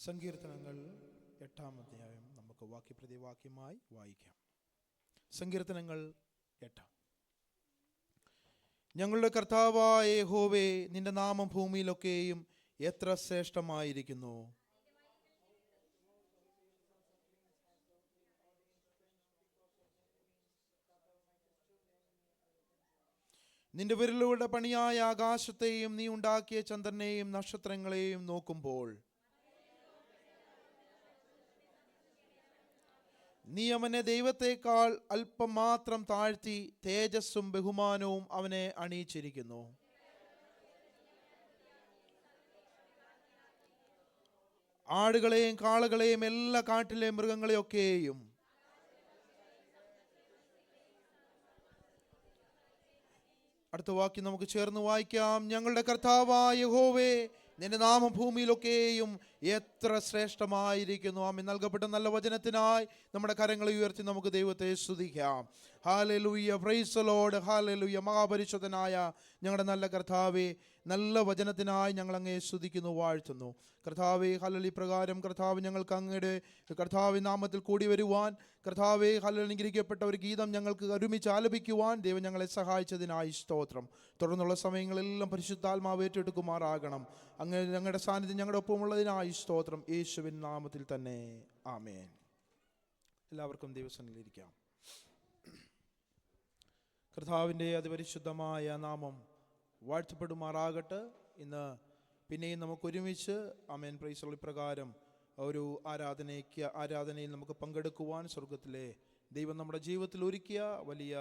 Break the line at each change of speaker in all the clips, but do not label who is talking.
സങ്കീർത്തനങ്ങൾ 8-ാം അധ്യായം നമുക്ക് വാക്യപ്രതിവാക്യമായി വായിക്കാം. സങ്കീർത്തനങ്ങൾ 8. ഞങ്ങളുടെ കർത്താവായ യഹോവേ, നിന്റെ നാമം ഭൂമിയിലൊക്കെയും എത്ര ശ്രേഷ്ഠമായിരിക്കുന്നു. നിന്റെ വിരലുകളുടെ പണിയായ ആകാശത്തെയും നീ ഉണ്ടാക്കിയ ചന്ദ്രനെയും നക്ഷത്രങ്ങളെയും നോക്കുമ്പോൾ നീ അവനെ ദൈവത്തെക്കാൾ അല്പം മാത്രം താഴ്ത്തി തേജസ്സും ബഹുമാനവും അവനെ അണിയിച്ചിരിക്കുന്നു. ആടുകളെയും കാളകളെയും എല്ലാ കാട്ടിലെ മൃഗങ്ങളെയൊക്കെയും അടുത്ത വാക്യം നമുക്ക് ചേർന്ന് വായിക്കാം. ഞങ്ങളുടെ കർത്താവായ യഹോവേ, നിന്റെ നാമം ഭൂമിയിലൊക്കെയും എത്ര ശ്രേഷ്ഠമായിരിക്കുന്നു. ആമേൻ. നൽകപ്പെട്ട നല്ല വചനത്തിനായി നമ്മുടെ കരങ്ങളെ ഉയർത്തി നമുക്ക് ദൈവത്തെ സ്തുതിക്കാം. Hallelujah, praise the Lord, hallelujah. മഹാപരിശുദ്ധനായ ഞങ്ങളുടെ നല്ല കർത്താവേ, നല്ല വചനത്തിനായി ഞങ്ങൾ അങ്ങയെ സ്തുതിക്കുന്നു, വാഴ്ത്തുന്നു. കർത്താവേ, ഹല്ലേലൂയ പ്രകാരം കർത്താവ് ഞങ്ങൾക്ക് അങ്ങയുടെ കർത്താവ് നാമത്തിൽ കൂടി വരുവാൻ, കർത്താവേ, ഹല്ലേലൂയ അനുഗ്രഹിക്കപ്പെട്ട ഒരു ഗീതം ഞങ്ങൾക്ക് ഒരുമിച്ച് ആലപിക്കുവാൻ ദൈവം ഞങ്ങളെ സഹായിച്ചതിനായി സ്തോത്രം. തുടർന്നുള്ള സമയങ്ങളെല്ലാം പരിശുദ്ധാത്മാവ് ഏറ്റെടുക്കുമാറാകണം. അങ്ങ് ഞങ്ങളുടെ സാന്നിധ്യം ഞങ്ങളുടെ ഒപ്പമുള്ളതിനായി സ്തോത്രം. യേശുവിൻ നാമത്തിൽ തന്നെ ആമേൻ. എല്ലാവർക്കും ദൈവസന്നിധിയിലിരിക്കാം. കർത്താവിൻ്റെ അതിപരിശുദ്ധമായ നാമം വാഴ്ത്തപ്പെടുമാറാകട്ടെ. ഇന്ന് പിന്നെയും നമുക്ക് ഒരുമിച്ച് ആമേൻ പ്രൈസ് ദി പ്രകാരം ഒരു ആരാധനയിൽ നമുക്ക് പങ്കെടുക്കുവാൻ സ്വർഗത്തിലെ ദൈവം നമ്മുടെ ജീവിതത്തിൽ ഒരുക്കിയ വലിയ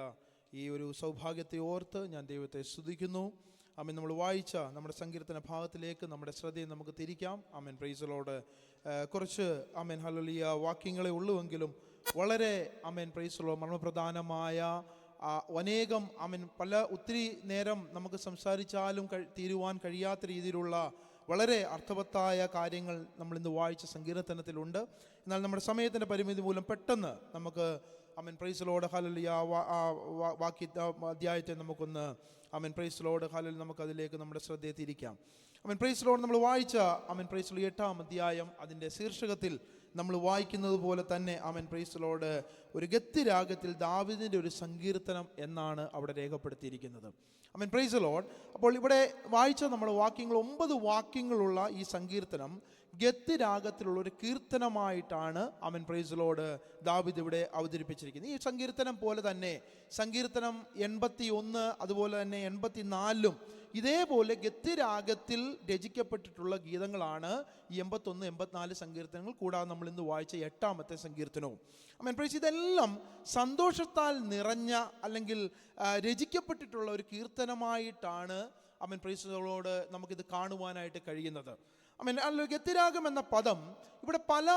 ഈ ഒരു സൗഭാഗ്യത്തെ ഓർത്ത് ഞാൻ ദൈവത്തെ സ്തുതിക്കുന്നു. ആമേൻ. നമ്മൾ വായിച്ച നമ്മുടെ സങ്കീർത്തന ഭാഗത്തിലേക്ക് നമ്മുടെ ശ്രദ്ധയെ നമുക്ക് തിരിക്കാം. ആമേൻ പ്രൈസ് ദി ലോർഡ്. കുറച്ച് ആമേൻ ഹല്ലേലൂയ വാക്യങ്ങളെ ഉള്ളുവെങ്കിലും വളരെ ആമേൻ പ്രൈസ് ദി ലോർഡ് മർമ്മപ്രധാനമായ അനേകം ഒത്തിരി നേരം നമുക്ക് സംസാരിച്ചാലും തീരുവാൻ കഴിയാത്ത രീതിയിലുള്ള വളരെ അർത്ഥവത്തായ കാര്യങ്ങൾ നമ്മൾ ഇന്ന് വായിച്ച സങ്കീർത്തനത്തിലുണ്ട്. എന്നാൽ നമ്മുടെ സമയത്തിൻ്റെ പരിമിതി മൂലം പെട്ടെന്ന് നമുക്ക് ആമേൻ പ്രൈസ് ദി ലോർഡ് ഹല്ലേലൂയ അധ്യായത്തെ നമുക്കൊന്ന് ആമേൻ പ്രൈസ് ദി ലോർഡ് ഹല്ലേലൂയ നമുക്കതിലേക്ക് നമ്മുടെ ശ്രദ്ധയെ തിരിക്കാം. ആമേൻ പ്രൈസ് ദി ലോർഡ് നമ്മൾ വായിച്ച ആമേൻ പ്രൈസ് ദി ലോർഡ് 8-ാം അധ്യായം അതിൻ്റെ ശീർഷകത്തിൽ നമ്മൾ വായിക്കുന്നത് പോലെ തന്നെ ആമേൻ പ്രൈസ് ദി ലോർഡ് ഒരു ഗദ്യരാഗത്തിൽ ദാവീദിൻ്റെ ഒരു സങ്കീർത്തനം എന്നാണ് അവിടെ രേഖപ്പെടുത്തിയിരിക്കുന്നത്. ആമേൻ പ്രൈസ് ദി ലോർഡ്. അപ്പോൾ ഇവിടെ വായിച്ച നമ്മുടെ വാക്യങ്ങൾ 9 വാക്യങ്ങളുള്ള ഈ സങ്കീർത്തനം ഗദ്യരാഗത്തിലുള്ള ഒരു കീർത്തനമായിട്ടാണ് ആമേൻ പ്രൈസ് ദി ലോർഡ് ദാവീദ് ഇവിടെ അവതരിപ്പിച്ചിരിക്കുന്നത്. ഈ സങ്കീർത്തനം പോലെ തന്നെ സങ്കീർത്തനം 81 അതുപോലെ തന്നെ 84 ഇതേപോലെ ഗദ്യരാഗത്തിൽ രചിക്കപ്പെട്ടിട്ടുള്ള ഗീതങ്ങളാണ് ഈ 81, 84 സങ്കീർത്തനങ്ങൾ. കൂടാതെ നമ്മൾ ഇന്ന് വായിച്ച 8-ാമത്തെ സങ്കീർത്തനവും. ആമേൻ പ്രൈസ്. ഇതെല്ലാം സന്തോഷത്താൽ നിറഞ്ഞ അല്ലെങ്കിൽ രചിക്കപ്പെട്ടിട്ടുള്ള ഒരു കീർത്തനമായിട്ടാണ് ആമേൻ പ്രൈസിനോട് നമുക്കിത് കാണുവാനായിട്ട് കഴിയുന്നത്. ആമേൻ. ഗദ്യരാഗം എന്ന പദം ഇവിടെ പല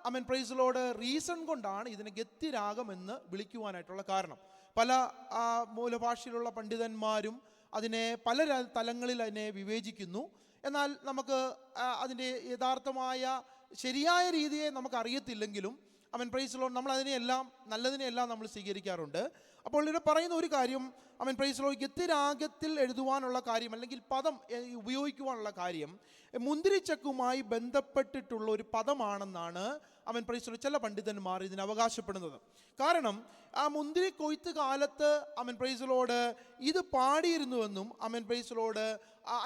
ആമേൻ പ്രൈസിലോട് റീസൺ കൊണ്ടാണ് ഇതിനെ ഗദ്യരാഗം എന്ന് വിളിക്കുവാനായിട്ടുള്ള കാരണം. പല മൂലഭാഷയിലുള്ള പണ്ഡിതന്മാരും അതിനെ പല തലങ്ങളിൽ അതിനെ വിവേചിക്കുന്നു. എന്നാൽ നമുക്ക് അതിൻ്റെ യഥാർത്ഥമായ ശരിയായ രീതിയെ നമുക്ക് അറിയത്തില്ലെങ്കിലും ആമേൻ പ്രൈസ് ലോർഡ് നമ്മൾ അതിനെയെല്ലാം നല്ലതിനെയെല്ലാം നമ്മൾ സ്വീകരിക്കാറുണ്ട്. അപ്പോൾ ഇവിടെ പറയുന്ന ഒരു കാര്യം ആമേൻ പ്രൈസ് ലോർഡ് ഗദ്യരാഗത്തിൽ എഴുതുവാനുള്ള കാര്യം അല്ലെങ്കിൽ പദം ഉപയോഗിക്കുവാനുള്ള കാര്യം മുന്തിരിച്ചക്കുമായി ബന്ധപ്പെട്ടിട്ടുള്ള ഒരു പദമാണെന്നാണ് ആമേൻ പ്രൈസ് ലോർഡ് ചില പണ്ഡിതന്മാർ ഇതിന് അവകാശപ്പെടുന്നത്. കാരണം ആ മുന്തിരി കൊയ്ത്ത് കാലത്ത് ആമേൻ പ്രൈസ് ലോർഡ് ഇത് പാടിയിരുന്നുവെന്നും ആമേൻ പ്രൈസ് ലോർഡ്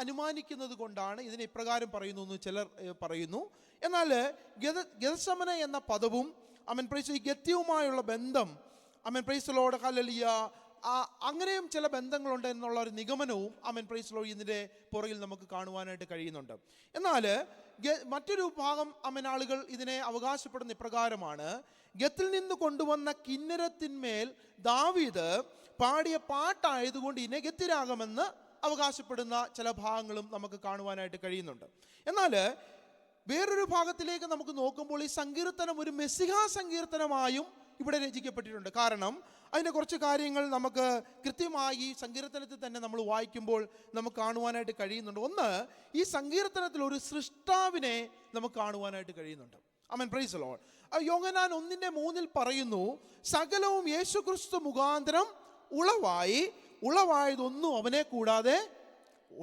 അനുമാനിക്കുന്നത് കൊണ്ടാണ് ഇതിനെ ഇപ്രകാരം പറയുന്നു എന്ന് ചിലർ പറയുന്നു. എന്നാൽ ഗദശമന എന്ന പദവും ആമേൻ പ്രൈസ് ഈ ഗദ്യവുമായുള്ള ബന്ധം ആമേൻ പ്രൈസ് ലോർഡ് ഹല്ലേലൂയ അങ്ങനെയും ചില ബന്ധങ്ങളുണ്ട് എന്നുള്ള ഒരു നിഗമനവും ആമേൻ പ്രൈസ് ലോർഡ് ഇതിൻ്റെ പുറകിൽ നമുക്ക് കാണുവാനായിട്ട് കഴിയുന്നുണ്ട്. എന്നാൽ മറ്റൊരു ഭാഗം ആമേൻ ആളുകൾ ഇതിനെ അവകാശപ്പെടുന്ന ഇപ്രകാരമാണ്: ഗത്തിൽ നിന്ന് കൊണ്ടുവന്ന കിന്നരത്തിന്മേൽ ദാവീദ് പാടിയ പാട്ടായതുകൊണ്ട് ഇതിനെ ഗദ്യരാഗമെന്ന് അവകാശപ്പെടുന്ന ചില ഭാഗങ്ങളും നമുക്ക് കാണുവാനായിട്ട് കഴിയുന്നുണ്ട്. എന്നാൽ വേറൊരു ഭാഗത്തിലേക്ക് നമുക്ക് നോക്കുമ്പോൾ ഈ സങ്കീർത്തനം ഒരു മെസ്സിഹാ സങ്കീർത്തനമായും ഇവിടെ രചിക്കപ്പെട്ടിട്ടുണ്ട്. കാരണം അതിൻ്റെ കുറച്ച് കാര്യങ്ങൾ നമുക്ക് കൃത്യമായി ഈ സങ്കീർത്തനത്തിൽ തന്നെ നമ്മൾ വായിക്കുമ്പോൾ നമുക്ക് കാണുവാനായിട്ട് കഴിയുന്നുണ്ട്. ഒന്ന്, ഈ സങ്കീർത്തനത്തിൽ ഒരു സൃഷ്ടാവിനെ നമുക്ക് കാണുവാനായിട്ട് കഴിയുന്നുണ്ട്. ആമേൻ പ്രൈസ് ദി ലോർഡ്. യോഹന്നാൻ 1:3 പറയുന്നു, സകലവും യേശുക്രിസ്തു മുഖാന്തരം ഉളവായതൊന്നും അവനെ കൂടാതെ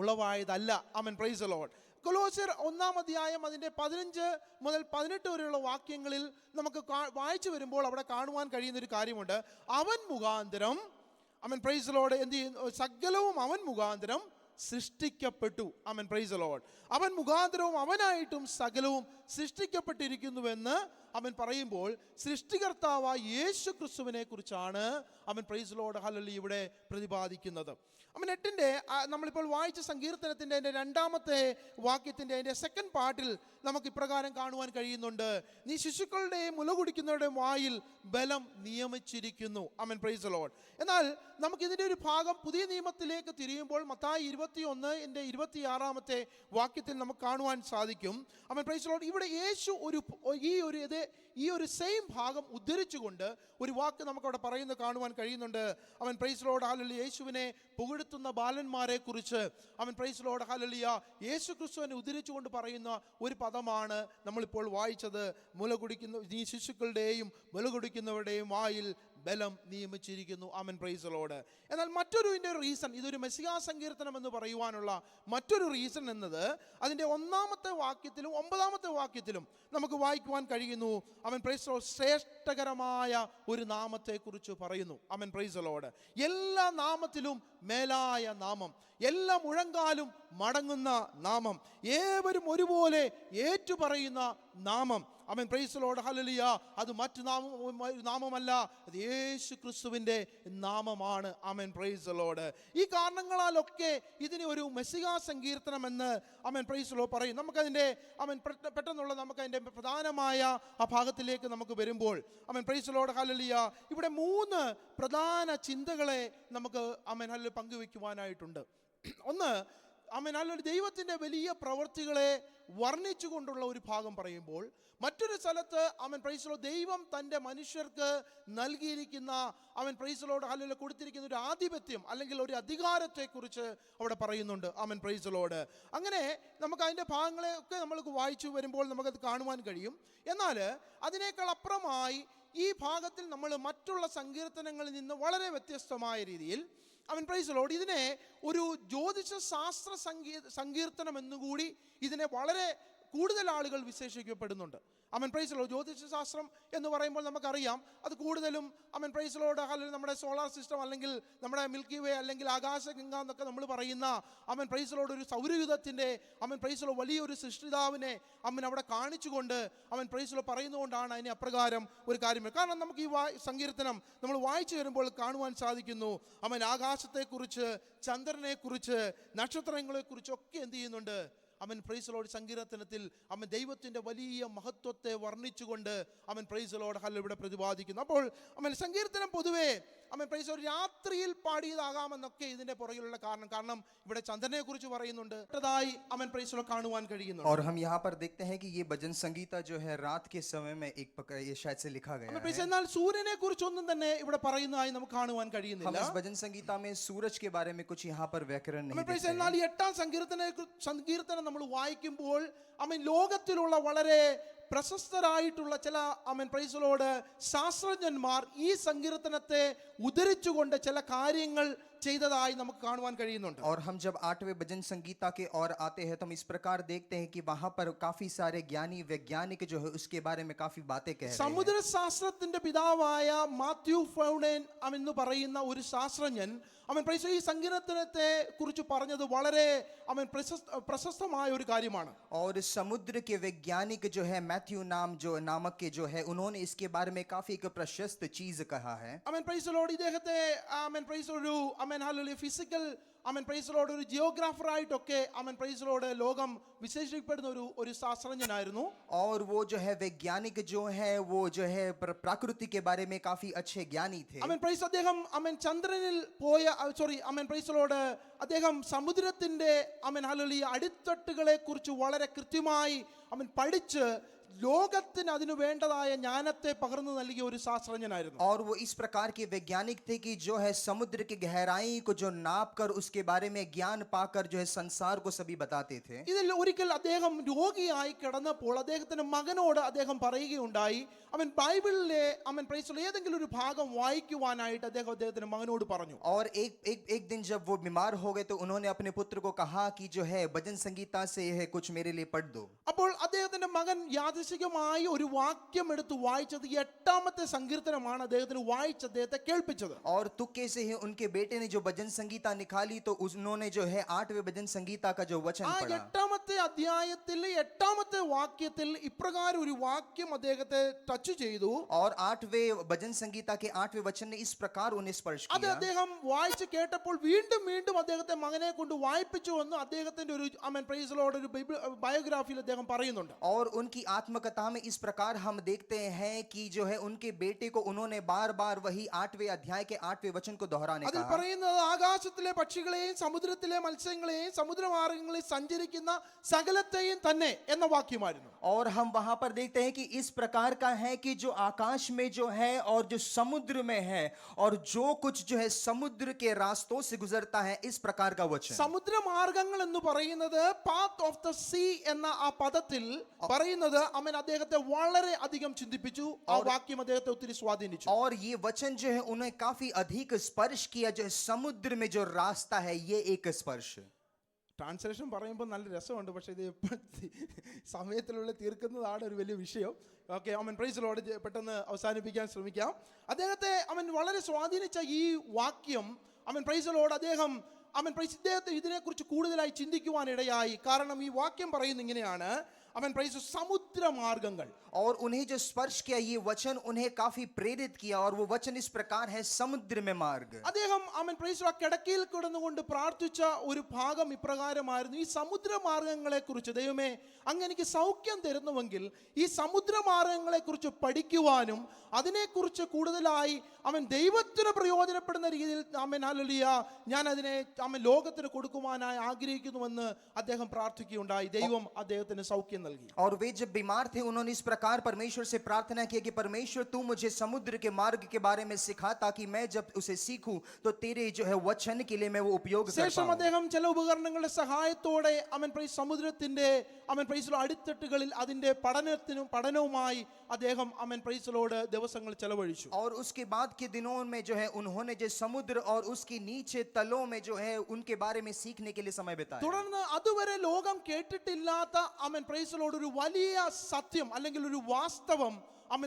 ഉളവായതല്ല. ആമേൻ പ്രൈസ് ദി ലോർഡ്. കൊലോസ്യർ 1-ാം അധ്യായം അതിൻ്റെ 15 മുതൽ 18 വരെയുള്ള വാക്യങ്ങളിൽ നമുക്ക് വായിച്ചു വരുമ്പോൾ അവിടെ കാണുവാൻ കഴിയുന്ന ഒരു കാര്യമുണ്ട്. അവൻ മുഖാന്തരം പ്രൈസ് ദി ലോർഡ് എന്ത് ചെയ്യുന്നു? സകലവും അവൻ മുഖാന്തരം സൃഷ്ടിക്കപ്പെട്ടു. Price the Lord. അവൻ മുഖാന്തരവും അവനായിട്ടും സകലവും സൃഷ്ടിക്കപ്പെട്ടിരിക്കുന്നുവെന്ന് അവൻ പറയുമ്പോൾ സൃഷ്ടികർത്താവായ യേശു ക്രിസ്തുവിനെ കുറിച്ചാണ് പ്രൈസ് ദി ലോർഡ് ഹല്ലേലൂയ ഇവിടെ പ്രതിപാദിക്കുന്നത്. 8-ന്റെ നമ്മളിപ്പോൾ വായിച്ച സങ്കീർത്തനത്തിൻ്റെ അതിൻ്റെ 2-ാമത്തെ വാക്യത്തിൻ്റെ അതിൻ്റെ സെക്കൻഡ് പാർട്ടിൽ നമുക്ക് ഇപ്രകാരം കാണുവാൻ കഴിയുന്നുണ്ട്. നീ ശിശുക്കളുടെയും മുല കുടിക്കുന്നവരുടെയും വായിൽ ബലം നിയമിച്ചിരിക്കുന്നു. Price the Lord. എന്നാൽ നമുക്കിതിൻ്റെ ഒരു ഭാഗം പുതിയ നിയമത്തിലേക്ക് തിരിയുമ്പോൾ മത്തായി 21-ന്റെ 26-ാമത്തെ വാക്യത്തിൽ നമുക്ക് കാണുവാൻ സാധിക്കും. Price the Lord. ഇവിടെ യേശു ഈ ഒരു സെയിം ഭാഗം ഉദ്ധരിച്ചുകൊണ്ട് ഒരു വാക്ക് നമുക്കവിടെ പറയുന്നത് കാണുവാൻ കഴിയുന്നുണ്ട്. Price the Lord hallelujah. യേശുവിനെ പുകഴ്ത്തുന്ന ബാലന്മാരെ കുറിച്ച് പ്രൈസ് ദി ലോർഡ് ഹല്ലേലൂയ യേശു ക്രിസ്തുവിനെ ഉദ്ധരിച്ചുകൊണ്ട് പറയുന്ന ഒരു പദമാണ് നമ്മളിപ്പോൾ വായിച്ചത്. മുല കുടിക്കുന്ന ഈ ശിശുക്കളുടെയും മുല കുടിക്കുന്നവരുടെയും വായിൽ ബലം നിയമിച്ചിരിക്കുന്നു. Price the Lord. എന്നാൽ മറ്റൊരു റീസൺ, ഇതൊരു മെസ്സിഹാ സങ്കീർത്തനം എന്ന് പറയുവാനുള്ള മറ്റൊരു റീസൺ എന്നത് അതിൻ്റെ 1-ാമത്തെ വാക്യത്തിലും 9-ാമത്തെ വാക്യത്തിലും നമുക്ക് വായിക്കുവാൻ കഴിയുന്നു. പ്രൈസ് ദി ലോർഡ് ശ്രേഷ്ഠകരമായ ഒരു നാമത്തെക്കുറിച്ച് പറയുന്നു. Price the Lord. എല്ലാ നാമത്തിലും മേലായ നാമം, എല്ലാ മുഴങ്കാലും മടങ്ങുന്ന നാമം, ഏവരും ഒരുപോലെ ഏറ്റുപറയുന്ന നാമം. Price the Lord hallelujah. അത് മറ്റു നാമമല്ല, അത് യേശു ക്രിസ്തുവിൻ്റെ നാമമാണ്. Price the Lord. ഈ കാരണങ്ങളാലൊക്കെ ഇതിനെ ഒരു മെസ്സിഹാ സങ്കീർത്തനം എന്ന് പ്രൈസ് ദി ലോർഡ് പറയും. നമുക്കതിൻ്റെ പെട്ടെന്നുള്ള നമുക്കതിൻ്റെ പ്രധാനമായ ആ ഭാഗത്തിലേക്ക് നമുക്ക് വരുമ്പോൾ പ്രൈസ് ദി ലോർഡ് ഹല്ലേലൂയ ഇവിടെ 3 പ്രധാന ചിന്തകളെ നമുക്ക് ഹല്ലേലൂയ പങ്കുവെക്കുവാനായിട്ടുണ്ട്. ഒന്ന്, ദൈവത്തിൻ്റെ വലിയ പ്രവൃത്തികളെ വർണ്ണിച്ചുകൊണ്ടുള്ള ഒരു ഭാഗം പറയുമ്പോൾ, മറ്റൊരു സ്ഥലത്ത് പ്രൈസ് ദി ലോർഡ് ദൈവം തൻ്റെ മനുഷ്യർക്ക് നൽകിയിരിക്കുന്ന പ്രൈസ് ദി ലോർഡ് ഹല്ലേലൂയ കൊടുത്തിരിക്കുന്ന ഒരു ആധിപത്യം അല്ലെങ്കിൽ ഒരു അധികാരത്തെക്കുറിച്ച് അവിടെ പറയുന്നുണ്ട്. Price the Lord. അങ്ങനെ നമുക്ക് അതിൻ്റെ ഭാഗങ്ങളെ ഒക്കെ നമ്മൾക്ക് വായിച്ചു വരുമ്പോൾ നമുക്കത് കാണുവാൻ കഴിയും. എന്നാൽ അതിനേക്കാൾ അപ്പുറമായി ഈ ഭാഗത്തിൽ നമ്മൾ മറ്റുള്ള സങ്കീർത്തനങ്ങളിൽ നിന്ന് വളരെ വ്യത്യസ്തമായ രീതിയിൽ പ്രൈസ് ദി ലോർഡ് ഇതിനെ ഒരു ജ്യോതിഷ ശാസ്ത്ര സങ്കീർത്തനം എന്നുകൂടി ഇതിനെ വളരെ കൂടുതൽ ആളുകൾ വിശേഷിക്കപ്പെടുന്നുണ്ട്. Praise the Lord. ജ്യോതിഷശാസ്ത്രം എന്ന് പറയുമ്പോൾ നമുക്കറിയാം അത് കൂടുതലും പ്രൈസ് ദി ലോർഡ് അല്ലെങ്കിൽ നമ്മുടെ സോളാർ സിസ്റ്റം അല്ലെങ്കിൽ നമ്മുടെ മിൽക്കി വേ അല്ലെങ്കിൽ ആകാശഗംഗ എന്നൊക്കെ നമ്മൾ പറയുന്ന പ്രൈസ് ദി ലോർഡ് ഒരു സൗരയുധത്തിൻ്റെ പ്രൈസ് ദി ലോർഡ് വലിയൊരു സൃഷ്ടിതാവിനെ അവിടെ കാണിച്ചുകൊണ്ട് പ്രൈസ് ദി ലോർഡ് പറയുന്നതുകൊണ്ടാണ് അതിനെ അപ്രകാരം ഒരു കാര്യം. കാരണം നമുക്ക് ഈ സങ്കീർത്തനം നമ്മൾ വായിച്ചു വരുമ്പോൾ കാണുവാൻ സാധിക്കുന്നു ആകാശത്തെക്കുറിച്ച്, ചന്ദ്രനെക്കുറിച്ച്, നക്ഷത്രങ്ങളെക്കുറിച്ചൊക്കെ എന്ത് ചെയ്യുന്നുണ്ട് പ്രൈസ് ദി ലോർഡ് സങ്കീർത്തനത്തിൽ ദൈവത്തിൻ്റെ വലിയ മഹത്വത്തെ വർണ്ണിച്ചുകൊണ്ട് പ്രൈസ് ദി ലോർഡ് ഹല്ലേലൂയ ഇവിടെ പ്രതിപാദിക്കുന്നു. അപ്പോൾ സങ്കീർത്തനം പൊതുവേ പ്രൈസ് ദി ലോർഡ് രാത്രിയിൽ പാടിയതാകാമെന്നൊക്കെ ഇതിന്റെ പുറകിലുള്ള കാരണം ഇവിടെ ചന്ദ്രനെ കുറിച്ച് പറയുന്നുണ്ട്. പ്രൈസ് ദി ലോർഡ് കാണുവാൻ കഴിയുന്നു.
और हम यहाँ पर देखते हैं कि ये भजन संगीता जो है रात के समय में ये शायद से लिखा गया है.
എന്നാൽ സൂര്യനെ കുറിച്ചൊന്നും തന്നെ ഇവിടെ പറയുന്നതായി നമുക്ക് കാണുവാൻ കഴിയുന്നില്ല.
हम इस भजन संगीता में सूरज के बारे में कुछ यहाँ पर व्याकरण नहीं देखते हैं.
എന്നാൽ ഈ 8-ാം സങ്കീർത്തനം നമ്മൾ വായിക്കുമ്പോൾ ലോകത്തിലുള്ള വളരെ പ്രശസ്തരായിട്ടുള്ള ചില പ്രൈസ് ദി ലോർഡ് ശാസ്ത്രജ്ഞന്മാർ ഈ സങ്കീർത്തനത്തെ ഉദ്ധരിച്ചുകൊണ്ട് ചില കാര്യങ്ങൾ ചെയ്തതായി നമുക്ക് കാണുവാൻ കഴിയുന്നുണ്ട്.
और हम जब 8वें भजन संगीता के और आते हैं तो हम इस प्रकार देखते हैं कि वहां पर काफी सारे ज्ञानी वैज्ञानिक जो है उसके बारे में काफी बातें कह रहे हैं.
സമുദ്രശാസ്ത്രത്തിന്റെ പിതാവായ മാത്യു ഫൗണ്ടൻ എന്ന് പറയുന്ന ഒരു ശാസ്ത്രജ്ഞൻ പ്രൈസ് ഈ സങ്കീർത്തനത്തെ കുറിച്ച് പറഞ്ഞത് വളരെ പ്രശസ്തമായ ഒരു കാര്യമാണ്.
और समुद्र के वैज्ञानिक जो है मैथ्यू नामक के जो है उन्होंने इसके बारे में काफी एक प्रशस्त चीज कहा है.
പ്രൈസ് ദി ലോർഡ് ഇദ്ദേഹത്തെ പ്രൈസ് ഒരു hallelujah physical price the Lord ഒരു ജിയോഗ്രാഫർ ആയിട്ടൊക്കെ പ്രൈസ് ദി ലോർഡ് ലോകം വിശേഷിക്കപ്പെടുന്ന ഒരു ശാസ്ത്രജ്ഞനായിരുന്നു.
और वो जो है वैज्ञानिक जो है वो जो है प्रकृति के बारे में काफी अच्छे ज्ञानी थे.
പ്രൈസ് അദ്ദേഹം ചന്ദ്രനിൽ പോയ പ്രൈസ് ദി ലോർഡ് അദ്ദേഹം സമുദ്രത്തിന്റെ ഹല്ലേലൂയ അടിത്തട്ടുകളെ കുറിച്ച് വളരെ കൃത്യമായി പഠിച്ച് ലോകത്തിന് അതിനു വേണ്ടതായ ജ്ഞാനത്തെ പകർന്നു നൽകിയ ഒരു ശാസ്ത്രജ്ഞനായിരുന്നു.
और वो इस प्रकार के वैज्ञानिक थे कि जो है समुद्र की गहराई को जो नाप कर उसके बारे में ज्ञान पाकर जो है संसार को सभी बताते थे.
ഇതിൽ ഒരിക്കൽ അദ്ദേഹം രോഗിയായി കിടന്നപ്പോൾ അദ്ദേഹത്തിന്റെ മകനോട് അദ്ദേഹം പറയുകയുണ്ടായി, അവൻ ബൈബിളിലെ പ്രൈസ് ഏതെങ്കിലും ഒരു ഭാഗം വായിക്കുവാനായിട്ട് അദ്ദേഹത്തിന്റെ മകനോട് പറഞ്ഞു.
और एक दिन जब वो बीमार हो गए तो उन्होंने अपने पुत्र को कहा कि जो है भजन संगीता से यह कुछ मेरे लिए पढ़ दो.
അപ്പോൾ അദ്ദേഹത്തിന്റെ മകൻ യാദൃശികമായി ഒരു വാക്യം എടുത്ത് വായിച്ചത് 8ാമത്തെ സങ്കീർത്തനമാണ് അദ്ദേഹത്തിന് വായിച്ച് അദ്ദേഹത്തെ കേൾപ്പിച്ചത്.
और तुक्के से ही उनके बेटे ने जो भजन संगीता निकाली तो उन्होंने जो है 8वें भजन संगीता का जो वचन
ആ
पढ़ा.
8ാമത്തെ അധ്യായത്തിൽ 8ാമത്തെ വാക്യത്തിൽ ഇപ്രകാരം ഒരു വാക്യം അദ്ദേഹത്തെ ടച്ച് ചെയ്തു.
और 8वें भजन संगीता के 8वें वचन ने इस प्रकार उन्हें स्पर्श
അത്
किया.
അദ്ദേഹം വായിച്ച് കേട്ടപ്പോൾ വീണ്ടും വീണ്ടും അദ്ദേഹത്തെ മകനെ കൊണ്ട് വായിപ്പിച്ചു എന്ന് അദ്ദേഹത്തിന്റെ ഒരു പ്രൈസിലോട് ഒരു ബയോഗ്രാഫിയിൽ അദ്ദേഹം പറയുന്നുണ്ട്.
और उनकी आत्मकथा में इस प्रकार हम देखते हैं कि जो है उनके बेटे को उन्होंने बार बार वही 8वें अध्याय के 8वें वचन को दोहराने
അതിൽ
कहा.
പറയുന്നത് ആകാശത്തിലെ പക്ഷികളെയും സമുദ്രത്തിലെ മത്സ്യങ്ങളെയും സമുദ്രമാർഗങ്ങളിൽ സഞ്ചരിക്കുന്ന സകലത്തെയും തന്നെ എന്ന വാക്യമായിരുന്നു.
और हम वहां पर देखते हैं कि इस प्रकार का है कि जो आकाश में जो है और जो समुद्र में है और जो कुछ जो है समुद्र के रास्तों से गुजरता है, इस प्रकार का वचन.
സമുദ്രമാർഗങ്ങൾ എന്ന് പറയുന്നത് പാത്ത് ഓഫ് ദ സീ എന്ന ആ പദത്തിൽ പറയുന്നത് അദ്ദേഹത്തെ വളരെ അധികം ചിന്തിപ്പിച്ചു. ആ വാക്യം അദ്ദേഹത്തെ ഒത്തിരി സ്വാധീനിച്ചു.
और ये वचन जो है उन्हें काफी अधिक स्पर्श किया. जो है समुद्र में जो रास्ता है ये एक स्पर्श.
ട്രാൻസ്ലേഷൻ പറയുമ്പോൾ നല്ല രസമുണ്ട്, പക്ഷേ ഇത് സമയത്തിലുള്ള തീർക്കുന്നതാണ് ഒരു വലിയ വിഷയം. ഓക്കെ, പ്രൈസ് ലോർഡ്, പെട്ടെന്ന് അവസാനിപ്പിക്കാൻ ശ്രമിക്കാം. അദ്ദേഹത്തെ വളരെ സ്വാധീനിച്ച ഈ വാക്യം പ്രൈസ് ലോർഡ് അദ്ദേഹം ഇദ്ദേഹത്തെ ഇതിനെക്കുറിച്ച് കൂടുതലായി ചിന്തിക്കുവാനിടയായി. കാരണം ഈ വാക്യം പറയുന്ന ഇങ്ങനെയാണ്, സമുദ്ര മാർഗങ്ങൾ.
और उन्हें जो स्पर्श किया ये वचन उन्हें काफी प्रेरित किया और वो वचन इस प्रकार है, समुद्र में मार्ग.
അദ്ദേഹം കിടക്കയിൽ കിടന്നുകൊണ്ട് പ്രാർത്ഥിച്ച ഒരു ഭാഗം ഇപ്രകാരമായിരുന്നു, ഈ സമുദ്ര മാർഗങ്ങളെ കുറിച്ച് ദൈവമേ അങ്ങ് എനിക്ക് സൗഖ്യം തരുന്നുവെങ്കിൽ ഈ സമുദ്ര മാർഗങ്ങളെ കുറിച്ച് പഠിക്കുവാനും അതിനെക്കുറിച്ച് കൂടുതലായി ദൈവത്തിന് പ്രയോജനപ്പെടുന്ന രീതിയിൽ ഹല്ലേലൂയ ഞാൻ അതിനെ ലോകത്തിന് കൊടുക്കുവാനായി ആഗ്രഹിക്കുന്നുവെന്ന് അദ്ദേഹം പ്രാർത്ഥിക്കുകയുണ്ടായി. ദൈവം അദ്ദേഹത്തിന് സൗഖ്യം നൽകി.
और वे जब बीमार थे उन्होंने इस प्रकार परमेश्वर से प्रार्थना की कि परमेश्वर तू मुझे समुद्र के मार्ग के बारे में सिखा, ताकि मैं जब उसे सीखूं तो तेरे जो है वचन के लिए मैं वो उपयोग कर
ശേഷം
पाऊं.
അദ്ദേഹം ചില ഉപകരണങ്ങളുടെ സഹായത്തോടെ സമുദ്രത്തിന്റെ അടിത്തട്ടുകളിൽ അതിന്റെ പഠനവുമായി അദ്ദേഹം പ്രൈസിലോട് ദിവസങ്ങൾ ചെലവഴിച്ചു.
और उसके बाद के दिनों में जो है उन्होंने जो समुद्र और उसके नीचे तलों में जो है उनके बारे में सीखने के लिए समय बिताया.
തുടർന്ന് അതുവരെ ലോകം കേട്ടിട്ടില്ലാത്ത പ്രൈസിലോട് ഒരു വലിയ സത്യം അല്ലെങ്കിൽ ഒരു വാസ്തവം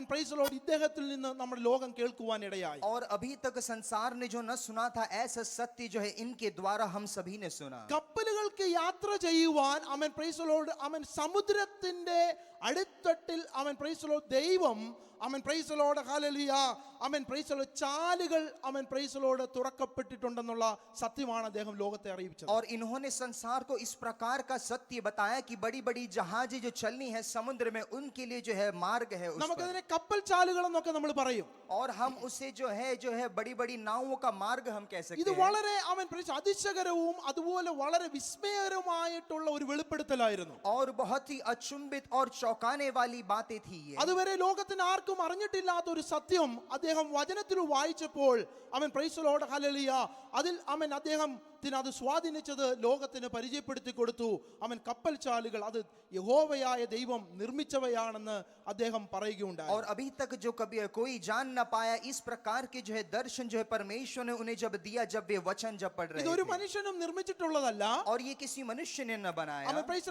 പ്രൈസിലോട് ഇദ്ദേഹത്തിൽ നിന്ന് നമ്മുടെ ലോകം കേൾക്കുവാൻ ഇടയായി.
और अभी तक संसार ने जो न सुना था ऐसा सत्य जो है इनके द्वारा हम सभी ने सुना.
കപ്പലുകൾക്ക് യാത്ര ചെയ്യുവാൻ പ്രൈസിലോട് സമുദ്രത്തിന്റെ അടിത്തട്ടിൽ പ്രൈസിലോട് ദൈവം പ്രൈസിലോട് ഹല്ലേലൂയ പ്രൈസിലോട് ചാലുകൾ പ്രൈസിലോട് തുറക്കപ്പെട്ടിട്ടുണ്ടെന്നുള്ള സത്യമാണ് അദ്ദേഹം ലോകത്തെ അറിയിച്ചത്.
और इन्होंने संसार को इस प्रकार का सत्य बताया कि बड़ी बड़ी जहाजें जो चलनी है समुद्र में उनके लिए जो है मार्ग है उस पर.
നമുക്കതിനെ കപ്പൽ ചാലുകൾ എന്നൊക്കെ നമ്മൾ പറയും.
और हम उसे जो है बड़ी बड़ी नावों का मार्ग हम कह सकते
ഇത്
हैं.
വളരെ അതിശയകരവും അതുപോലെ വളരെ വിസ്മയകരമായിട്ടുള്ള ഒരു വെളിപ്പെടുത്തലായിരുന്നു.
और बहुत ही अचंभित और चौंकाने वाली बातें थी ये.
അതുവരെ ലോകത്തിന് ആർക്കും അറിഞ്ഞിട്ടില്ലാത്ത ഒരു സത്യം അദ്ദേഹം വചനത്തിൽ വായിച്ചപ്പോൾ പ്രൈസ് ലോർഡ് ഹല്ലേലൂയ അതിൽ അദ്ദേഹത്തിന് അത് സ്വാധീനിച്ചത് ലോകത്തിന് പരിചയപ്പെടുത്തി കൊടുത്തു. കപ്പൽ ചാലുകൾ അത് യഹോവയായ ദൈവം നിർമ്മിച്ചവയാണെന്ന് അദ്ദേഹം പറയുകയുണ്ടായി.
और अभी तक जो कभी कोई जान न पाया इस प्रकार के जो है दर्शन जो है परमेश्वर ने उन्हें जब दिया, जब वे वचन जब पढ़ रहे
ഇതൊരു
थे.
മനുഷ്യനും നിർമ്മിച്ചിട്ടുള്ളതല്ല.
और ये किसी मनुष्य ने न बनाया.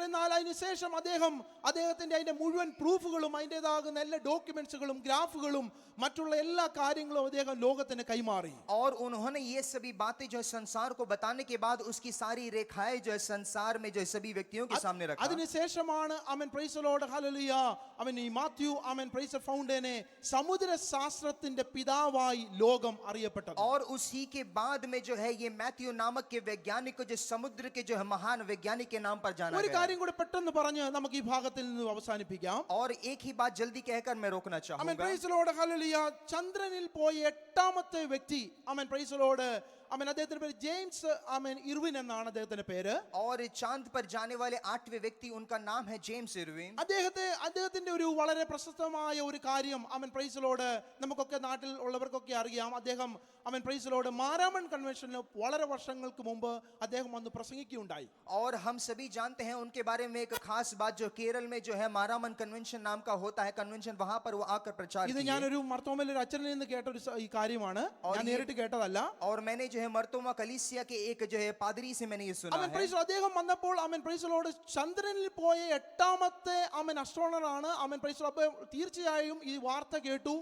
എന്നാൽ അതിനുശേഷം അദ്ദേഹത്തിന്റെ അതിന്റെ മുഴുവൻ പ്രൂഫുകളും അതിൻ്റെതാകുന്ന എല്ലാ ഡോക്യുമെന്റ്സുകളും ഗ്രാഫുകളും മറ്റുള്ള എല്ലാ കാര്യങ്ങളും അദ്ദേഹം ലോകത്തിന് കൈമാറി.
और उन्होंने ये सभी बातें जो है संसार को बताने के बाद उसकी सारी रेखाएं जो है संसार में जो है सभी व्यक्तियों के सामने रखा.
അതിനുശേഷമാണ് പ്രൈസ് ലോർഡ് ഹല്ലേലൂയ ഈ മാത്യു പ്രൈസ് ഫൗണ്ടനെ സമുദ്ര ശാസ്ത്രത്തിന്റെ പിതാവായി ലോകം അറിയപ്പെട്ടത്.
और उसी के बाद में जो है ये मैथ्यू नामक के वैज्ञानिक को जो समुद्र के जो है महान वैज्ञानिक के नाम पर जाना
ഒരു
गया.
കാര്യം കൂടി പെട്ടെന്ന് പറഞ്ഞ് നമുക്ക് ഈ ഭാഗത്തിൽ നിന്ന് അവസാനിപ്പിക്കാം.
और एक ही बात जल्दी कहकर मैं रोकना चाहूंगा.
പ്രൈസ് ലോർഡ് ഹല്ലേലൂയ ചന്ദ്രനിൽ പോയ 8ാമത്തെ വ്യക്തി പ്രൈസ് ലോർഡ് അദ്ദേഹത്തിന്റെ പേര് ജെയിംസ് ഇർവിൻ എന്നാണ് അദ്ദേഹത്തിന്റെ പേര്.
और चांद पर जाने वाले 8वें व्यक्ति, उनका नाम है जेम्स इरविन.
അദ്ദേഹത്തിന്റെ ഒരു വളരെ പ്രശസ്തമായ ഒരു കാര്യം പ്രൈസ് ലോർഡ് നമുക്കൊക്കെ നാട്ടിൽ ഉള്ളവർക്കൊക്കെ അറിയാം. അദ്ദേഹം പ്രൈസ് ലോർഡ് മാരാമൺ കൺവെൻഷനിൽ വളരെ വർഷങ്ങൾക്ക് മുമ്പ് അദ്ദേഹം വന്ന് പ്രസംഗിക്കുകയുണ്ടായി.
और हम सभी जानते हैं उनके बारे में एक खास बात, जो केरल में जो है मारामन कन्वेंशन नाम का होता है कन्वेंशन, वहां पर वो आकर प्रचार
ഇത്
किए.
ഞാനൊരു മർത്തോമയിലെ ഒരു അച്ഛനിൽ നിന്ന് കേട്ട ഒരു ഈ കാര്യമാണ്, ഞാൻ നേരിട്ട് കേട്ടതല്ല.
और मैंने जो है मर्तोमा कलीसिया के एक जो है पादरी से मैंने ये सुना है.
അദ്ദേഹം വന്നപ്പോൾ പ്രൈസ് ലോർഡ് ചന്ദ്രനിൽ പോയ 8ാമത്തെ അസ്ട്രോണർ ആണ്. പ്രൈസ് ലോർഡ് തീർച്ചയായും ഈ വാർത്ത കേട്ടു.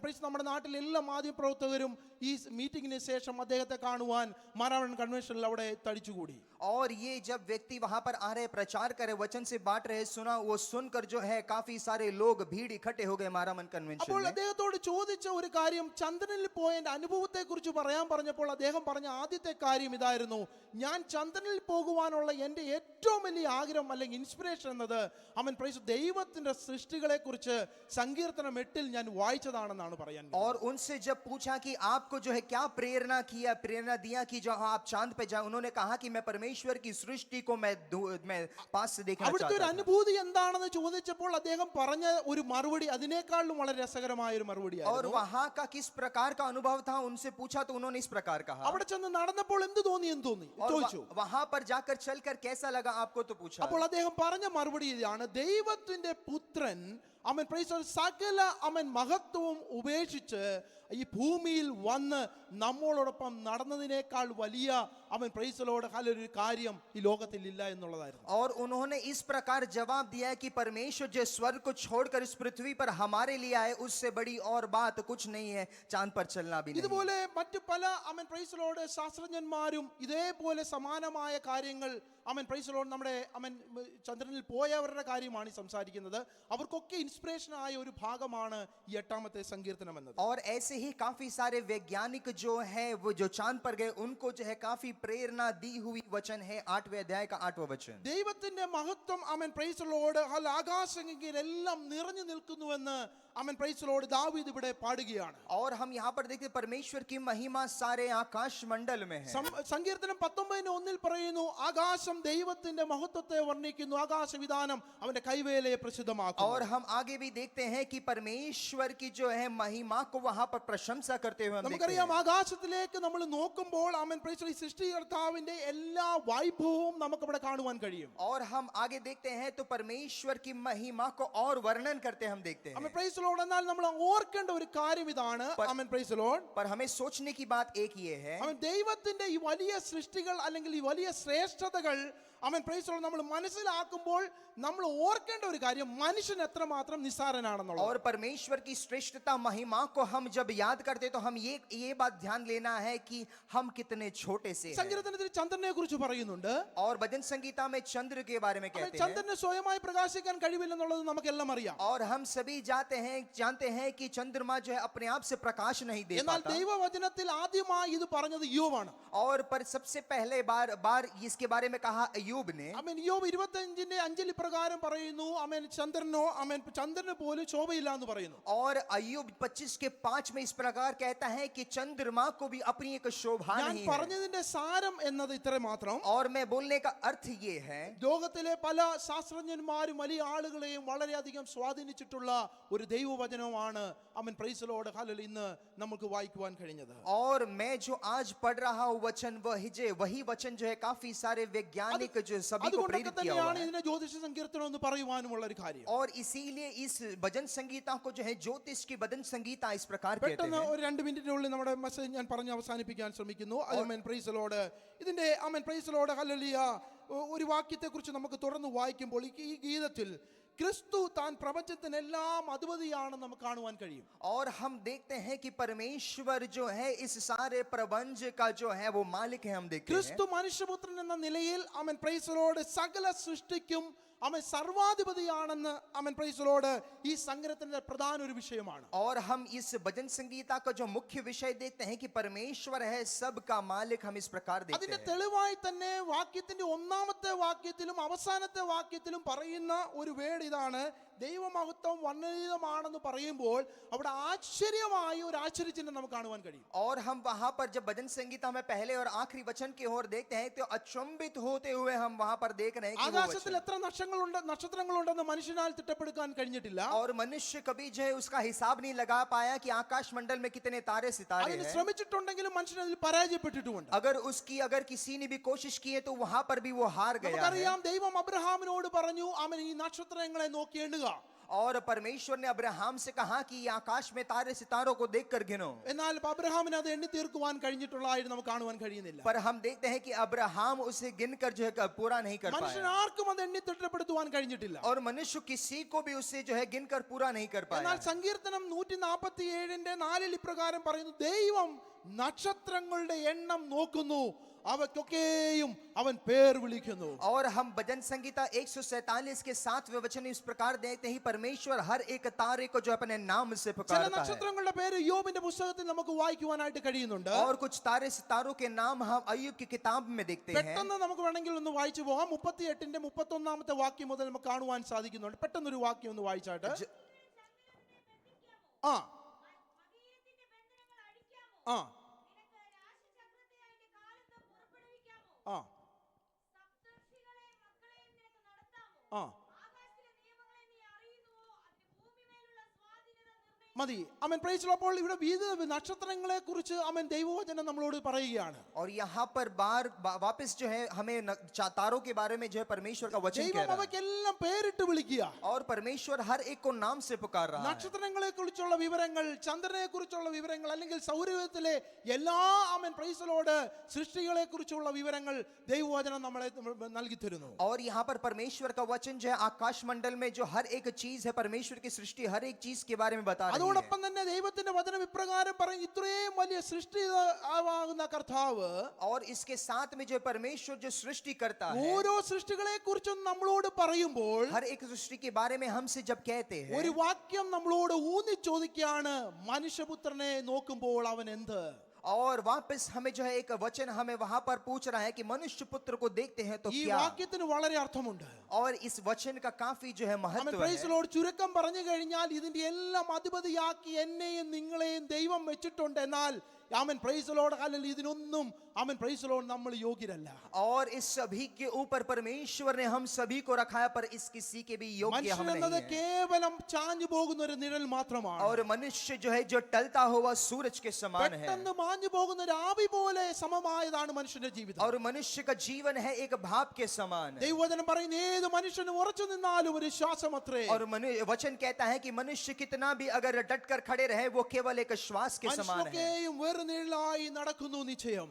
പ്രൈസ് നമ്മുടെ നാട്ടിലെ എല്ലാ മാധ്യമപ്രവർത്തകരും ഈ മീറ്റിംഗിന് ശേഷം അദ്ദേഹത്തെ കാണുവാൻ മാരാമൺ കൺവെൻഷനിൽ അവിടെ തടിച്ചുകൂടി.
और ये जब व्यक्ति वहां पर आ रहे, प्रचार करे, वचन से बांट रहे, सुना, वो सुनकर जो है काफी सारे लोग भीड़ इकट्ठे हो गए मारामन कन्वेंशन
അപ്പോൾ
में.
അദ്ദേഹത്തോട് ചോദിച്ച ഒരു കാര്യം, ചന്ദ്രനിൽ പോയതിന്റെ അനുഭവത്തെ കുറിച്ച് പറയാൻ പറഞ്ഞപ്പോൾ അദ്ദേഹം പറഞ്ഞ ആദ്യത്തെ കാര്യം ഇതായിരുന്നു: ഞാൻ ചന്ദ്രനിൽ പോകുവാനുള്ള എന്റെ ഏറ്റവും വലിയ ആഗ്രഹം അല്ലെങ്കിൽ ഇൻസ്പിറേഷൻ എന്നത് പ്രൈസ് ദൈവത്തിന്റെ സൃഷ്ടികളെ കുറിച്ച് സങ്കീർത്തനം 8 ഞാൻ വായിച്ചതാണെന്നാണ് പറയാൻ.
और उनसे जब पूछा कि आपको जो है क्या प्रेरणा दिया कि जो आप चांद पे जाए, उन्होंने कहा कि मैं परमेश्वर की सृष्टि को मैं पास से देखना
അവിടുത്തെ ഒരു
चाहता था.
അനുഭൂതി എന്താണെന്ന് ചോദിച്ചപ്പോൾ അദ്ദേഹം പറഞ്ഞ ഒരു മറുപടി അതിനേക്കാളും വളരെ രസകരമായ ഒരു
और
മറുപടിയായിരുന്നു.
वहां का किस प्रकार का अनुभव था, उनसे पूछा तो उन्होंने इस प्रकार कहा.
അവിടെ ചെന്ന് നടന്നപ്പോൾ എന്ത് തോന്നി
और
ചോദിച്ചു.
वहां पर जाकर चलकर कैसा लगा आपको, तो पूछा.
അപ്പോൾ അദ്ദേഹം പറഞ്ഞ മറുപടി ഇതാണ്: ദൈവത്തിന്റെ പുത്രൻ പ്രൈസ് സകല മഹത്വവും ഉപേക്ഷിച്ച് ഈ ഭൂമിയിൽ വന്ന് നമ്മളോടൊപ്പം നടന്നതിനേക്കാൾ വലിയ പ്രൈസ് ലോർഡ് ഒരു കാര്യം ഈ ലോകത്തിൽ ഇല്ല എന്നുള്ളതായിരുന്നു.
और उन्होंने इस प्रकार जवाब दिया कि परमेश्वर जो स्वर्ग को छोड़कर इस पृथ्वी पर हमारे लिए आए, उससे बड़ी और बात कुछ नहीं है, चांद पर चलना भी नहीं.
ഇതുപോലെ മറ്റു പല പ്രൈസ് ലോർഡ് ശാസ്ത്രജ്ഞന്മാരും ഇതേപോലെ സമാനമായ കാര്യങ്ങൾ പ്രൈസ് ലോർഡ് നമ്മുടെ ചന്ദ്രനിൽ പോയവരുടെ കാര്യമാണ് ഈ സംസാരിക്കുന്നത്. അവർക്കൊക്കെ ഇൻസ്പിറേഷൻ ആയ ഒരു ഭാഗമാണ് ഈ 8ാമത്തെ സങ്കീർത്തനം എന്നത്.
और ऐसे ही काफी सारे वैज्ञानिक जो है वो जो चांद पर गए, उनको जो है काफी प्रेरणा दी हुई वचन है 8वें अध्याय का 8वां वचन.
ദൈവത്തിന്റെ മഹത്വം പ്രൈസ് ലോർഡ് ആകാശങ്ങളിലെല്ലാം നിറഞ്ഞു നിൽക്കുന്നുവെന്ന് പ്രൈസ് ലോർഡ് ദാവീദ് ഇവിടെ പാടുകയാണ്.
और हम यहाँ पर देखते हैं परमेश्वर की महिमा सारे आकाश मंडल में है.
സങ്കീർത്തനം 19:1 പറയുന്നു: ആകാശം ദൈവത്തിന്റെ മഹത്വത്തെ വർണ്ണിക്കുന്നു, ആകാശവിധാനം അവന്റെ കൈവേലയെ പ്രസിദ്ധമാക്കുന്നു.
और हम आगे भी देखते हैं कि परमेश्वर की जो है महिमा को वहां पर प्रशंसा करते हुए हम देखते
നമുക്കറിയാം,
हैं.
ആകാശത്തിലേക്ക് നമ്മൾ നോക്കുമ്പോൾ പ്രൈസ് ലോർഡ് സൃഷ്ടികർത്താവിന്റെ എല്ലാ വൈഭവവും നമുക്കവിടെ കാണുവാൻ കഴിയും.
और हम आगे देखते हैं तो परमेश्वर की महिमा को और वर्णन करते हम देखते हैं.
പ്രൈസ് ലോർഡ് എന്നാൽ നമ്മൾ ഓർക്കേണ്ട ഒരു കാര്യം ഇതാണ്. പ്രൈസ് ലോർഡ്
पर हमें सोचने की बात एक ये है,
ദൈവത്തിന്റെ ഈ വലിയ സൃഷ്ടികൾ അല്ലെങ്കിൽ ഈ വലിയ ശ്രേഷ്ഠതകൾ പ്രൈസ് ലോർഡ് നമ്മൾ മനസ്സിലാക്കുമ്പോൾ നമ്മൾ ഓർക്കേണ്ട ഒരു കാര്യം മനുഷ്യൻ എത്രമാത്രം നിസ്സാരനാണെന്നുള്ളത്.
और परमेश्वर की श्रेष्ठता महिमा को हम जब याद करते तो हम ये बात ध्यान लेना है कि हम कितने छोटे से हैं.
സങ്കീർത്തനത്തിൽ ചന്ദ്രനെ കുറിച്ച് പറയുന്നുണ്ട്.
और भजन संगीता में चंद्र के बारे में कहते हैं.
ചന്ദ്രന് സ്വയമായി പ്രകാശിക്കാൻ കഴിവില്ലെന്നുള്ളത് നമുക്കെല്ലാം അറിയാം.
और हम सभी जानते हैं कि चंद्रमा जो है अपने आप से प्रकाश नहीं दे
എന്നാൽ
पाता.
ദൈവവചനത്തിൽ ആദ്യമായി ഇത് പറഞ്ഞത് യോബാണ്.
और पर सबसे पहले बार इसके बारे में कहा अय्यूब ने.
യോബ് 25:5 ഇപ്രകാരം പറയുന്നു: ചന്ദ്രന് പോലും ശോഭയില്ല എന്ന് പറയുന്നു.
और अय्यूब 25:5 में इस प्रकार कहता है कि चंद्रमा को भी अपनी एक शोभा
ഞാൻ
नहीं है.
പറഞ്ഞതിന്റെ സാരം എന്നത് ഇത്ര മാത്രം:
और मैं बोलने का अर्थ ये है,
ലോകത്തിലെ പല ശാസ്ത്രജ്ഞന്മാരും വലിയ ആളുകളെയും വളരെയധികം സ്വാധീനിച്ചിട്ടുള്ള ഒരു ദൈവവചനമാണ് പ്രൈസ് ലോർഡ് ഇന്ന് നമുക്ക് വായിക്കുവാൻ കഴിഞ്ഞത്.
और मैं जो आज पढ़ रहा हूँ वचन वही वचन जो है काफी सारे वैज्ञानिक जो सभी को
അതുകൊണ്ടൊക്കെ
प्रेरित किया हुआ
തന്നെയാണ്
है.
ഇതിനെ ജ്യോതിഷ സങ്കീർത്തനം എന്ന് പറയുവാനുമുള്ള ഒരു കാര്യം.
और इसीलिए इस भजन संगीता को जो है ज्योतिष की भजन संगीता इस प्रकार कहते
പെട്ടെന്ന്
हैं.
ഒരു 2 മിനിറ്റിനുള്ളിൽ നമ്മുടെ മെസ്സേജ് ഞാൻ പറഞ്ഞ് അവസാനിപ്പിക്കാൻ ശ്രമിക്കുന്നു. പ്രൈസ് ലോർഡ് ഇതിന്റെ പ്രൈസ് ലോർഡ് ഹല്ലേലൂയ ഒരു വാക്യത്തെക്കുറിച്ച് നമുക്ക് തുടർന്ന് വായിക്കുമ്പോൾ ഈ ഗീതത്തിൽ ക്രിസ്തു താൻ പ്രപഞ്ചത്തിനെല്ലാം അധിപതിയാണെന്ന് നമുക്ക് കാണുവാൻ കഴിയും.
और हम देखते हैं कि परमेश्वर जो है इस सारे प्रपंच का जो है वो मालिक है. हम देखते हैं
ക്രിസ്തു മനുഷ്യപുത്രൻ എന്ന നിലയിൽ പ്രൈസ് ലോർഡ് സകല സൃഷ്ടിക്കും സർവാധിപതിയാണെന്ന് പ്രൈസ് ലോർഡ് ഈ സങ്കീർത്തനത്തിന്റെ പ്രധാന ഒരു വിഷയമാണ്.
और हम इस भजन संगीता का जो मुख्य विषय देखते हैं कि परमेश्वर है सबका मालिक. हम इस प्रकार देखते
അതിന്റെ
हैं.
തെളിവായി തന്നെ വാക്യത്തിന്റെ 1ാമത്തെ വാക്യത്തിലും അവസാനത്തെ വാക്യത്തിലും പറയുന്ന ഒരു വേർഡ് ഇതാണ്: ദൈവമഹത്വം വർണ്ണനീയമാണെന്ന് പറയുമ്പോൾ അവിടെ ആശ്ചര്യമായ ഒരു ആശ്ചര്യചിഹ്നം നമുക്ക് കാണുവാൻ കഴിയും.
और हम वहां पर जब भजन संगीता में पहले और आखिरी वचन की ओर देखते हैं तो अचंभित होते हुए हम वहां पर देख रहे हैं कि वो
ആകാശത്തിൽ
वचन।
എത്ര നക്ഷത്രങ്ങളുണ്ടെന്ന് മനുഷ്യനാൽ തിട്ടപ്പെടുക്കാൻ കഴിഞ്ഞിട്ടില്ല.
और मनुष्य कभी जो है उसका हिसाब नहीं लगा पाया कि आकाश मंडल में कितने तारे सितारे
അതിന്
हैं।
ശ്രമിച്ചിട്ടുണ്ടെങ്കിലും മനുഷ്യൻ അതിൽ പരാജയപ്പെട്ടിട്ടുമുണ്ട്.
अगर किसी ने भी कोशिश की है तो वहां पर भी वो हार गया है।
നമുക്കറിയാം ദൈവം അബ്രഹാമിനോട് പറഞ്ഞു അവൻ ഈ നക്ഷത്രങ്ങളെ നോക്കി എണ്ണുക.
और परमेश्वर ने अब्राहम से कहा कि ये आकाश में तारे सितारों को देखकर गिनो।
എന്നാൽ അബ്രഹാമിന് അത് എണ്ണി തീർക്കുവാൻ കഴിഞ്ഞിട്ടുള്ളതായിട്ട് നമുക്ക് കാണുവാൻ കഴിയുന്നില്ല.
पर हम देखते हैं कि अब्राहम उसे गिनकर जो है पूरा नहीं कर
മനുഷ്യൻ
पाया।
ആർക്കും അത് എണ്ണി തിട്ടപ്പെടുത്തുവാൻ കഴിഞ്ഞിട്ടില്ല.
और मनुष्य किसी को भी उसे जो है गिनकर पूरा नहीं कर
എന്നാൽ
पाया।
സങ്കീർത്തനം 147:4 ഇപ്രകാരം പറയുന്നു, ദൈവം നക്ഷത്രങ്ങളുടെ എണ്ണം നോക്കുന്നു, അവയ്ക്കൊക്കെയും അവൻ പേർ വിളിക്കുന്നു.
और हम भजन संगीता 147 के 7वें वचन में इस प्रकार देखते हैं परमेश्वर हर एक तारे को जो अपने नाम से
ചില
पुकारता है।
നക്ഷത്രങ്ങളുടെ പേര് യോബിന്റെ പുസ്തകത്തിൽ നമുക്ക് വായിക്കുവാനായിട്ട് കഴിയുന്നുണ്ട്.
और कुछ तारे सितारों के नाम हम अय्यूब की किताब में देखते हैं।
പെട്ടെന്ന് നമുക്ക് വേണമെങ്കിൽ ഒന്ന് വായിച്ചു പോകാം. 38:31 വാക്യം മുതൽ നമുക്ക് കാണുവാൻ സാധിക്കുന്നുണ്ട്. പെട്ടെന്നൊരു വാക്യം ഒന്ന് വായിച്ചാട്ട്. ആ ആ ആ ആ മതി. Aman price the Lord. അപ്പോൾ ഇവിടെ വിവിധ നക്ഷത്രങ്ങളെ കുറിച്ച് അമൻ ദൈവവചനം നമ്മളോട് പറയുകയാണ്.
और यहाँ पर वापस जो है हमें तारों के बारे में जो है परमेश्वर का वचन कह
ദൈവം
रहा है।
അവയ്ക്കെല്ലാം പേരിട്ട് വിളിക്കുക.
और परमेश्वर हर एक को नाम से पुकार रहा है।
നക്ഷത്രങ്ങളെ കുറിച്ചുള്ള വിവരങ്ങൾ, ചന്ദ്രനെ കുറിച്ചുള്ള വിവരങ്ങൾ, അല്ലെങ്കിൽ സൗരയൂഥത്തിലെ എല്ലാ അമൻ പ്രൈസ് ദി ലോർഡ് സൃഷ്ടികളെ കുറിച്ചുള്ള വിവരങ്ങൾ ദൈവവചനം നമ്മളെ നൽകി തരുന്നു.
और यहाँ पर परमेश्वर का वचन जो है आकाश मंडल में जो हर एक चीज है परमेश्वर की सृष्टि हर एक चीज के बारे में बता रही है।
അതോടൊപ്പം തന്നെ ദൈവത്തിന്റെ വചനം ഇപ്രകാരം പറയും, ഇത്രയും വലിയ സൃഷ്ടി ആകുന്ന കർത്താവ്
और इसके साथ में जो परमेश्वर जो सृष्टि करता है
ഓരോ സൃഷ്ടികളെ കുറിച്ചും നമ്മളോട് പറയുമ്പോൾ
हर एक सृष्टि के बारे में हमसे जब कहते हैं
ഒരു വാക്യം നമ്മളോട് ഊന്നി ചോദിക്കുകയാണ്, മനുഷ്യപുത്രനെ നോക്കുമ്പോൾ അവൻ എന്ത്?
और वापस हमें जो है एक वचन हमें वहां पर पूछ रहा है कि मनुष्य पुत्र को देखते हैं तो
ഈ
क्या।
വാക്യത്തിന് വളരെ അർത്ഥമുണ്ട്.
और इस वचन का काफी जो है
അവൻ
महत्व
പ്രൈസ് ദി
है।
ലോർഡ് ചുരുക്കം പറഞ്ഞു കഴിഞ്ഞാൽ ഇതിന്റെ എല്ലാം അധിപതിയാക്കി എന്നെയും നിങ്ങളെയും ദൈവം വെച്ചിട്ടുണ്ട്. എന്നാൽ ആമേൻ പ്രൈസ് ദി ലോർഡ് ഹല്ലേലൂയ, ഇതിനൊന്നും ആമേൻ പ്രൈസ് ദി ലോർഡ് നമ്മൾ യോഗ്യരല്ല.
और इस सभी के ऊपर परमेश्वर ने हम सभी को रखा है पर इस किसी के भी योग्य हम
മനുഷ്യൻ എന്നത്
नहीं हैं।
കേവലം ചാഞ്ഞു പോകുന്ന ഒരു നിഴൽ മാത്രമാണ്.
और मनुष्य जो है जो टलता हुआ सूरज के समान है।
പെട്ടെന്ന് മാഞ്ഞു പോകുന്ന ഒരു ആവി പോലെ സമമായതാണ് മനുഷ്യന്റെ ജീവിതം.
और मनुष्य का जीवन है एक भाप के समान।
ദൈവവചനം പറയുന്ന ഏത് മനുഷ്യനും ഉറച്ചു നിന്നാലും ഒരു ശ്വാസം അത്രേ.
और वचन कहता है कि मनुष्य कितना भी अगर डट कर खड़े रहे वो केवल एक श्वास के समान है।
മനുഷ്യനൊക്കെയും വെറും നിഴലായി നടക്കുന്നു നിശ്ചയം.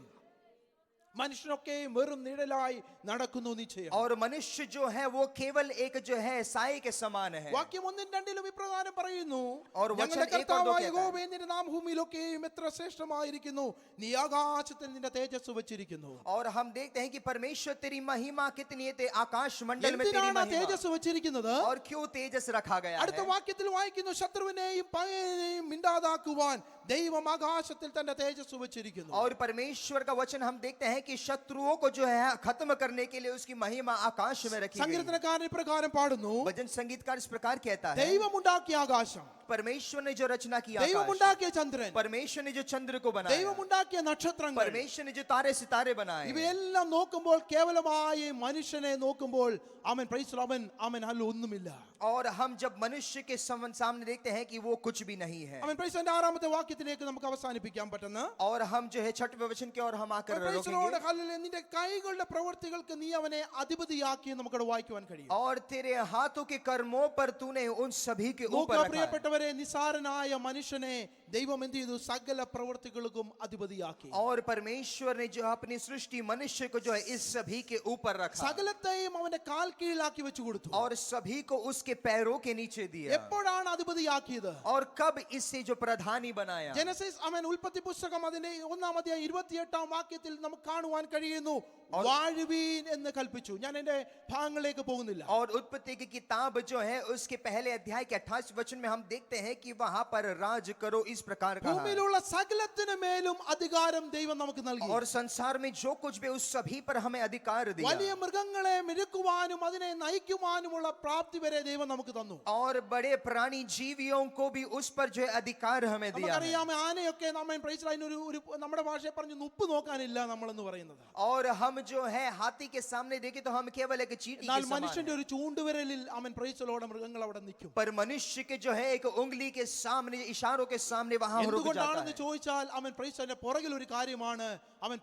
മനുഷ്യനൊക്കെയും വെറും നിഴലായി നടക്കുന്നു നിശ്ചയം.
और मनुष्य जो है वो केवल एक जो है साए के समान है।
വാക്യം 1-2 ഇപ്രകാരം പറയുന്നു,
और वचन
ഞങ്ങളുടെ
1 और 2
കർത്താവായ
कहता है,
യഹോവേ, നിന്റെ നാം ഭൂമിയിലൊക്കെയും എത്ര ശ്രേഷ്ഠമായിരിക്കുന്നു, നീ ആകാശത്തിൽ നിന്റെ തേജസ് വെച്ചിരിക്കുന്നു.
और हम देखते हैं कि परमेश्वर तेरी महिमा कितनी है, आकाश मंडल में तेरी
എന്തിനാണ്
महिमा
തേജസ് വെച്ചിരിക്കുന്നത്?
और क्यों तेजस रखा गया
അടുത്ത
है।
വാക്യത്തിൽ വായിക്കുന്നു, ശത്രുവിനെയും പകയെയും മിണ്ടാതാക്കുവാൻ ദൈവം ആകാശത്തിൽ തന്റെ തേജസ് വെച്ചിരിക്കുന്നു.
और परमेश्वर का वचन हम देखते हैं कि शत्रुओं को जो है खत्म करने के लिए उसकी महिमा आकाश में रखी गई।
സങ്കീർത്തനക്കാരൻ ഇപ്രകാരം പാടുന്നു,
भजन संगीतकार इस प्रकार कहता है,
ദൈവമുണ്ടാക്കിയ ആകാശം,
परमेश्वर ने जो रचना की आकाश,
ദൈവമുണ്ടാക്കിയ ചന്ദ്രൻ,
परमेश्वर ने जो चंद्र को बनाया,
ദൈവമുണ്ടാക്കിയ നക്ഷത്രങ്ങൾ,
परमेश्वर ने जो तारे सितारे बनाए,
ഇവയെല്ലാം നോക്കുമ്പോൾ കേവലമായി മനുഷ്യനെ നോക്കുമ്പോൾ അവൻ പ്രൈസ് അവൻ അവൻ അല്ല ഒന്നുമില്ല.
और हम जब मनुष्य के सामने देखते हैं कि वो कुछ भी नहीं है।
അവൻ പ്രൈസ് 6-ാമത്തെ വാക്യത്തിലേക്ക് നമുക്ക് അവസാനിപ്പിക്കാൻ പറ്റുന്ന
और हम जो है 6वें वचन के और हम आकर रोकेंगे।
നിന്റെ കൈകളുടെ പ്രവൃത്തികൾക്ക് നീ അവനെ അധിപതിയാക്കി നമുക്കവിടെ വായിക്കുവാൻ കഴിയും.
और तेरे हाथों के कर्मों पर तूने उन सभी के ऊपर
നോക്കുക
रखा है।
പ്രിയപ്പെട്ടവരെ, നിസാരനായ മനുഷ്യനെ ദൈവം എന്ത് ചെയ്തു? സകല പ്രവൃത്തികൾക്കും അധിപതിയാക്കി.
और परमेश्वर ने जो अपनी सृष्टि मनुष्य को जो है इस सभी के ऊपर रखा
സകലത്തെയും അവന്റെ കാൽ കീഴിലാക്കി വെച്ചു കൊടുത്തു.
और सभी को उसके पैरों के नीचे दिया।
എപ്പോഴാണ് അധിപതിയാക്കിയത്?
और कब इससे जो प्रधानी बनाया?
ജനസിസ് ഉൽപ്പത്തി പുസ്തകം അതിന്റെ 1-ാം 28-ാം വാക്യത്തിൽ നമുക്ക് കാണുവാൻ കഴിയുന്നു, വാഴുവീൻ എന്ന് കൽപ്പിച്ചു. ഞാൻ എന്റെ ഭാഗങ്ങളിലേക്ക് പോകുന്നില്ല.
और उत्पत्ति की किताब जो है उसके पहले अध्याय के 28 वचन में हम देखते हैं कि वहां पर राज करो, इस प्रकार कहा है।
ഭൂമിയിലുള്ള സകലത്തിനു മേലും അധികാരം ദൈവം നമുക്ക് നൽകി.
और संसार में जो कुछ भी उस सभी पर हमें अधिकार दिया।
വലിയ മൃഗങ്ങളെ മെരുക്കുവാനും അതിനെ നയിക്കുവാനുമുള്ള പ്രാപ്തി വരെ ദൈവം നമുക്ക് തന്നു.
और बड़े प्राणी जीवियों को भी उस पर जो है अधिकार हमें दिया है।
നമുക്കറിയാം, ആനയൊക്കെ നമ്മുടെ ഭാഷയെ പറഞ്ഞു ഉപ്പ് നോക്കാനില്ല നമ്മളെന്ന് പറയുന്നത്.
और हम जो है हाथी के सामने देखे तो हम केवल एक चींटी के
എന്നാൽ
समान
മനുഷ്യന്റെ
हैं।
ഒരു ചൂണ്ടുവിരലിൽ പ്രൈസലോടെ മൃഗങ്ങൾ അവിടെ നിൽക്കും.
पर मनुष्य के जो है एक उंगली के सामने, इशारों के सामने वहां रुक जाता
എന്തുകൊണ്ടാണെന്ന്
है।
ചോദിച്ചാൽ പ്രൈസലിന്റെ പുറകിൽ ഒരു കാര്യമാണ്,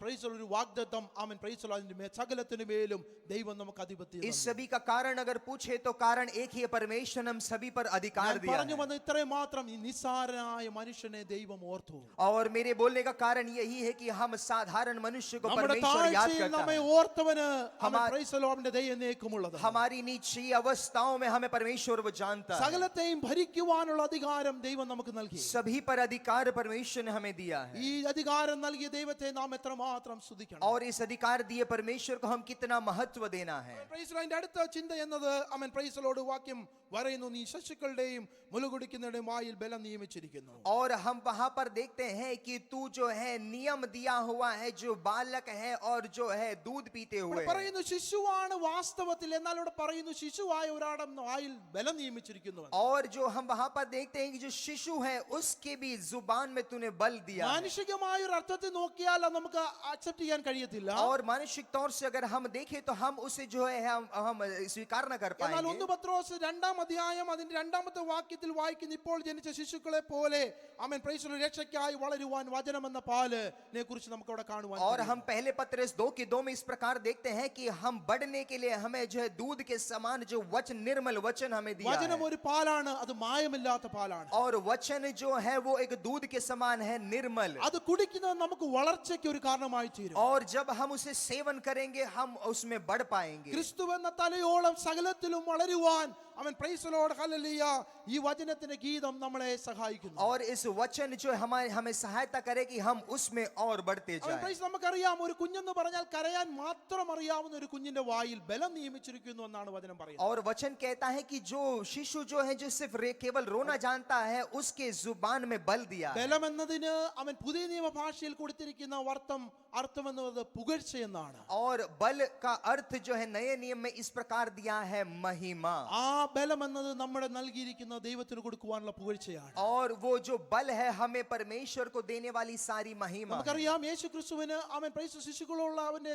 പ്രൈസൽ ഒരു വാഗ്ദത്തം, പ്രൈസൽ അതിന്റെ സകലത്തിനു മേലും ദൈവം നമുക്ക് അധിപത്യം
इस सभी का कारण अगर पूछे तो कारण एक ही है, परमेश्वर हम सभी पर अधिकार दिया
പറഞ്ഞു
है।
വന്ന ഇത്രയും മാത്രം, ഈ നിസ്സാരനായ മനുഷ്യനെ ദൈവം ഓർത്തു.
और मेरे बोलने का कारण यही है कि हम साधारण मनुष्य को
നമ്മുടെ
परमेश्वर याद
താഴ്ചയിൽ
करता
നമ്മെ
है।
ഓർത്തവന് പ്രൈസലോ അവന്റെ ദയ എന്നേക്കുമുള്ളത്.
हमारी नीची अवस्थाओं में हमें परमेश्वर वो जानता है।
സകലത്തെയും ഭരിക്കുവാനുള്ള അധികാരം ദൈവം നമുക്ക് നൽകി.
सभी पर अधिकार परमेश्वर ने हमें दिया है।
ഈ അധികാരം നൽകിയ ദൈവത്തെ നാം എത്രമാത്രം സ്തുതിക്കണം.
और इस अधिकार दिए परमेश्वर को हम कितना महत्व देना है।
പ്രൈസലോന്റെ അടുത്ത ചിന്ത എന്നത് പ്രൈസലോട് വാക്യം പറയുന്നു, നീ ശിശുക്കളുടെയും മുലകുടിക്കുന്നവരുടെയും വായിൽ ബലം നിയമിച്ചിരിക്കുന്നു.
और हम वहां पर देखते हैं कि तू जो है नियम दिया हुआ है, जो बालक है और जो है दूध पीते हुए हैं।
പറയുന്നു ശിശുവാണ് വാസ്തവത്തിൽ, എന്നാൽ ഇവിടെ പറയുന്നു ശിശുവായ ഒരാളുടെ വായിൽ ബലം നിയമിച്ചിരിക്കുന്നു.
और जो हम वहां पर देखते हैं कि जो शिशु है उसके भी जुबान में तूने बल दिया है।
മാനുഷികമായ ഒരു അർത്ഥത്തിൽ നോക്കിയാൽ അത് നമുക്ക് അക്സെപ്റ്റ് ചെയ്യാൻ കഴിയത്തില്ല.
और मानसिक तौर से अगर हम देखें तो हम उसे जो है हम स्वीकार न कर
എന്നാൽ
पाएंगे।
1 പത്രോസ് 2-ാം അധ്യായം അതിന്റെ 2-ാമത്തെ വാക്യത്തിൽ വായിക്കുന്ന, ഇപ്പോൾ ജനിച്ച ശിശുക്കളെ പോലെ പ്രൈസലോട് രക്ഷയ്ക്കായി വളരുവാൻ വചനം എന്ന പാലിനെ കുറിച്ച് നമുക്ക് അവിടെ കാണുവാൻ
और
കഴിയും.
हम पहले पत्रेस 2:2 में इस प्रकार देखते हैं कि हम बढ़ने के लिए हमें जो है दूध के समान जो वचन, निर्मल वचन हमें दिया
വചനം
है।
ഒരു പാലാണ്, അത് മായമില്ലാത്ത പാലാണ്.
और वचन जो है वो एक दूध के समान है, निर्मल।
അത് കുടിക്കുന്നത് നമുക്ക് വളർച്ചയ്ക്ക് ഒരു കാരണമായി തീരും.
और जब हम उसे सेवन करेंगे हम उसमें बढ़ पाएंगे।
ക്രിസ്തു എന്ന തലയോളം സകലത്തിലും വളരുവാൻ പ്രൈസലോട് ഹല്ലേലൂയ, ഈ വചനത്തിന്റെ ഗീതം നമ്മളെ സഹായിക്കുന്നു.
और इस वचन जो हमें सहायता करे कि हम उसमें और बढ़ते जाएं।
പ്രൈസ് നമുക്കറിയാം, ഒരു കുഞ്ഞെന്ന് പറഞ്ഞാൽ കരയാൻ മാത്രം അറിയാവുന്ന ഒരു കുഞ്ഞിന്റെ വായിൽ ബലം നിയമിച്ചിരിക്കുന്നു എന്നാണ് വചനം പറയുന്നത്.
और वचन कहता है कि जो शिशु जो है जो सिर्फ केवल रोना जानता है उसके जुबान में बल दिया है।
ബലം എന്നതിന് പുതിയ നിയമ ഭാഷയിൽ കൊടുത്തിരിക്കുന്ന അർത്ഥം എന്നത് പുകഴ്ച എന്നാണ്.
और बल का अर्थ जो है नए नियम में इस प्रकार दिया है, महिमा।
ആ ബലം എന്നത് നമ്മുടെ നൽകിയിരിക്കുന്ന ദൈവത്തിന് കൊടുക്കുവാനുള്ള പുകഴ്ചയാണ്.
और वो जो बल है हमें परमेश्वर को देने वाली सारी महिमा है।
നമുക്കറിയാം, യേശു ക്രിസ്തുവിന് പ്രൈസ് ശിശുക്കളുള്ള അവന്റെ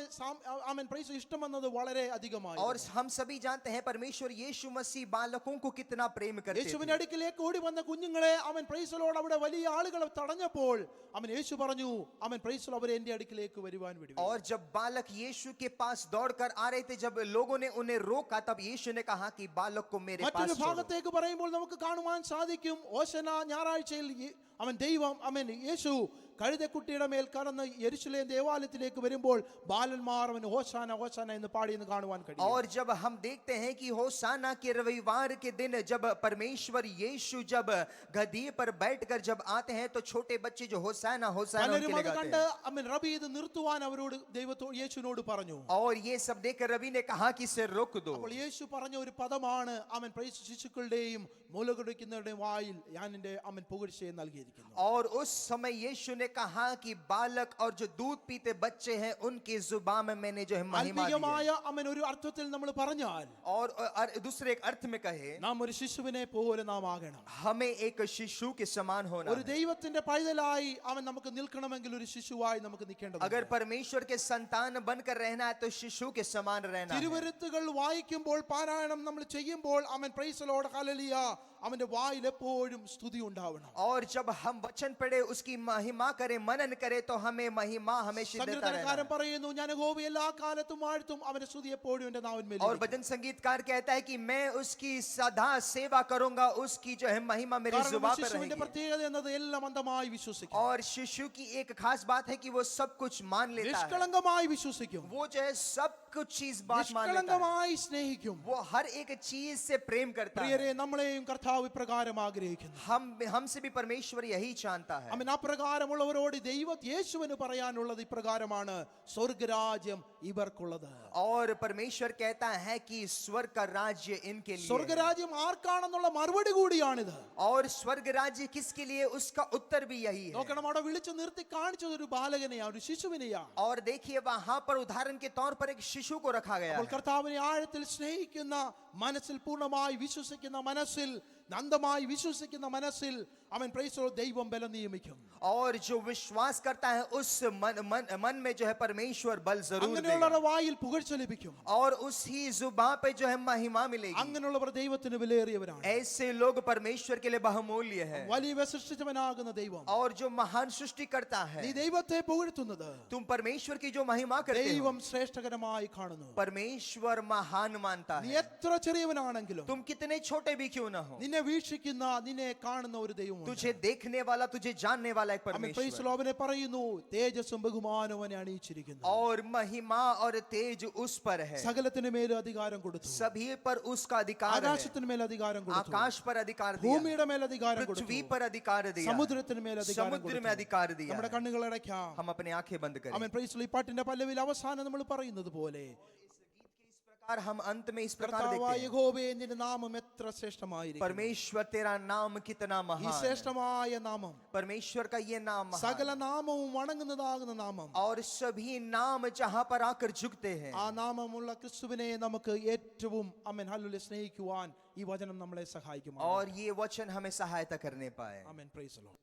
പ്രൈസ് ഇഷ്ടം എന്നത് വളരെ അധികമായി.
और हम सभी जानते हैं परमेश्वर यीशु मसीह बालकों को कितना प्रेम करते
യേശുവിന്റെ
थे।
അടുക്കിലേക്ക് ഓടി വന്ന കുഞ്ഞുങ്ങളെ പ്രൈസലോട് അവിടെ വലിയ ആളുകളെ തടഞ്ഞപ്പോൾ യേശു പറഞ്ഞു, പ്രൈസലോ അവരെ എന്റെ അടുക്കിലേക്ക് വരുവാൻ വിടുവിൻ.
और जब बालक यीशु के पास दौड़कर आ रहे थे, जब लोगों ने उन्हें रोका, तब यीशु ने कहा कि बालक को मेरे पास
മറ്റൊരു
छोड़ो।
ഭാഗത്തേക്ക് പറയുമ്പോൾ നമുക്ക് കാണുവാൻ സാധിക്കും, ഓശന ഞായറാഴ്ചയിൽ ദൈവം യേശു കഴുതക്കുട്ടിയുടെ മേൽ കടന്ന് യെരുശലേം ദേവാലയത്തിലേക്ക് വരുമ്പോൾ ബാലന്മാർ ഹോശാന ഹോശാന എന്ന് പാടിയെന്ന് കാണുവാൻ കഴിയും.
और जब हम देखते हैं कि होशाना के रविवार के दिन जब परमेश्वर यीशु जब गधी पर बैठकर जब आते हैं तो छोटे बच्चे जो होशाना होशाना उनके
പലരും
लिए
അത്
गाते
കണ്ട്
हैं।
റബി ഇത് നിർത്തുവാൻ അവരോട് യേശുവിനോട് പറഞ്ഞു.
और ये सब देखकर रवि ने कहा कि इसे रोक दो।
അപ്പോൾ യേശു പറഞ്ഞ ഒരു പദമാണ്, ശിശുക്കളുടെയും മൂലകുടിക്കുന്നവരുടെയും വായിൽ ഞാൻ എന്റെ പുകഴ്ചയെ നൽകിയിരിക്കുന്നു.
और उस समय यीशु ने कहा कि बालक और जो दूध पीते बच्चे हैं उनकी जुबान में मैंने जो है महिमा दी
ആത്മീയമായ
है।
ഒരു അർത്ഥത്തിൽ നമ്മൾ പറഞ്ഞാൽ,
और दूसरे एक अर्थ में कहे,
നാം ഒരു ശിശുവിനെ പോലെ നാം ആകണം.
हमें एक शिशु के समान होना
ഒരു
है।
ദൈവത്തിന്റെ പൈതലായി നമുക്ക് നിൽക്കണമെങ്കിൽ ഒരു ശിശുവായി നമുക്ക് നിൽക്കേണ്ടതുണ്ട്.
अगर परमेश्वर के संतान बनकर रहना है तो शिशु के समान रहना है।
തിരുവെഴുത്തുകൾ വായിക്കുമ്പോൾ, പാരായണം നമ്മൾ ചെയ്യുമ്പോൾ പ്രൈസലോട് ഹല്ലേലൂയ, അവന്റെ വായിൽ എപ്പോഴും സ്തുതി ഉണ്ടാവണം.
और जब हम वचन पढ़े उसकी महिमा करें, मनन करें, तो हमें महिमा हमेशा देता
സങ്കീർത്തനക്കാരൻ
रहना है।
പറയുന്നു, ഞാൻ യഹോവയെ എല്ലാ കാലത്തും വാഴ്ത്തും, അവന്റെ സ്തുതി എപ്പോഴും എന്റെ നാവിന്മേൽ
और
ഇരിക്കും.
भजन संगीतकार कहता है कि मैं उसकी सदा सेवा करूंगा, उसकी जो है महिमा मेरी
കാരണം
जुबान पर
ശിശുവിന്റെ
रहेगी।
പ്രത്യേകത എന്നത് എല്ലാം അന്ധമായി വിശ്വസിക്കും,
और शिशु की एक खास बात है कि वो सब कुछ मान लेता है।
നിഷ്കളങ്കമായി വിശ്വസിക്കും.
वो जो है सब कुछ चीज बात मान लेता है,
നിഷ്കളങ്കമായി സ്നേഹിക്കും.
वो हर एक चीज से प्रेम करता है।
പ്രിയരെ, നമ്മളെയും കർത്താവ് ഇപ്രകാരം ആഗ്രഹിക്കുന്നു.
हमसे भी परमेश्वर यही चाहता है।
അവൻ അപ്രകാരമുള്ളവരോട് യേശുവിന് പറയാനുള്ളത് ഇപ്രകാരമാണ്: സ്വർഗരാജ്യം ഇവർക്കുള്ളത്.
और परमेश्वर कहता है कि स्वर्ग का राज्य इनके लिए है।
സ്വർഗരാജ്യം ആർക്കാണെന്നുള്ള മറുപടി കൂടിയാണിത്.
और स्वर्ग राज्य किसके लिए, उसका उत्तर भी यही है।
നോക്കണം, അവിടെ വിളിച്ചു നിർത്തി കാണിച്ചത് ഒരു ബാലകനെയാ, ഒരു ശിശുവിനെയാ.
और देखिए वहां पर उदाहरण के तौर पर एक शिशु को रखा गया
അപ്പോൾ
है।
കർത്താവിനെ ആഴത്തിൽ സ്നേഹിക്കുന്ന മനസ്സിൽ, പൂർണ്ണമായി വിശ്വസിക്കുന്ന മനസ്സിൽ, നന്ദമായി വിശ്വസിക്കുന്ന മനസ്സിൽ അവൻ പ്രൈസ് ദൈവം ബലം നിയമിക്കും.
और जो विश्वास करता है उस मन में जो है परमेश्वर बल जरूर
അങ്ങനെയുള്ളവരുടെ
देगा।
വായിൽ പുകഴ്ച ലഭിക്കും.
और उसी जुबान पे जो है महिमा मिलेगी।
അങ്ങനെയുള്ളവർ ദൈവത്തിന് വിലയേറിയവരാണ്.
ऐसे लोग परमेश्वर के लिए बहुमूल्य है।
വലിയവ സൃഷ്ടിച്ചവനാകുന്ന ദൈവം,
और जो महान सृष्टि करता है,
നീ ദൈവത്തെ പുകഴ്ത്തുന്നത്
तुम परमेश्वर की जो महिमा करते हो,
ദൈവം ശ്രേഷ്ഠകരമായി കാണുന്നു.
परमेश्वर महान मानता
നീ
है।
എത്ര ചെറിയവനാണെങ്കിലും
तुम कितने छोटे भी क्यों ना हो,
നിന്നെ വീക്ഷിക്കുന്ന, നിന്നെ കാണുന്ന ഒരു ദൈവം.
तुझे देखने वाला, तुझे जानने वाला एक परमेश्वर।
അവനെ പറയുന്നു, തേജസ്സും ബഹുമാനവും അവനെ അണിയിച്ചിരിക്കുന്നു.
और महिमा और तेज उस पर है,
സകലത്തിന് മേൽ അധികാരം കൊടുത്തു.
सभी पर उसका अधिकार है।
ആകാശത്തിന് മേൽ അധികാരം കൊടുത്തു.
आकाश पर अधिकार दिया,
ഭൂമിയുടെ മേൽ അധികാരം കൊടുത്തു.
पृथ्वी पर अधिकार दिया,
സമുദ്രത്തിന് മേൽ അധികാരം
समुद्र में
കൊടുത്തു.
अधिकार दिया।
നമ്മുടെ കണ്ണുകൾ അടയ്ക്കാം.
हम अपने आंखें बंद करें।
അവൻ പ്രൈസ് ഈ പാട്ടിന്റെ പല്ലവിൽ അവസാനം നമ്മൾ പറയുന്നത് പോലെ,
इस प्रकार हम अंत में इस प्रकार देखते
കർത്താവായ
हैं,
യഹോവേ, നിന്റെ നാമം എത്ര ശ്രേഷ്ഠമായിരിക്കും.
परमेश्वर तेरा नाम कितना
ഈ
महान है।
ശ്രേഷ്ഠമായ നാമം,
परमेश्वर का ये नाम महान
സകല
है।
നാമവും വണങ്ങുന്നതാകുന്ന നാമം,
और सभी नाम जहां पर आकर झुकते हैं,
ആ നാമമുള്ള ക്രിസ്തുവിനെ നമുക്ക് ഏറ്റവും അമേൻ ഹല്ലേലൂയ സ്നേഹിക്കുവാൻ ഈ വചനം നമ്മളെ സഹായിക്കും.
और ये वचन हमें सहायता करने पाए।
ആമേൻ. Praise the Lord.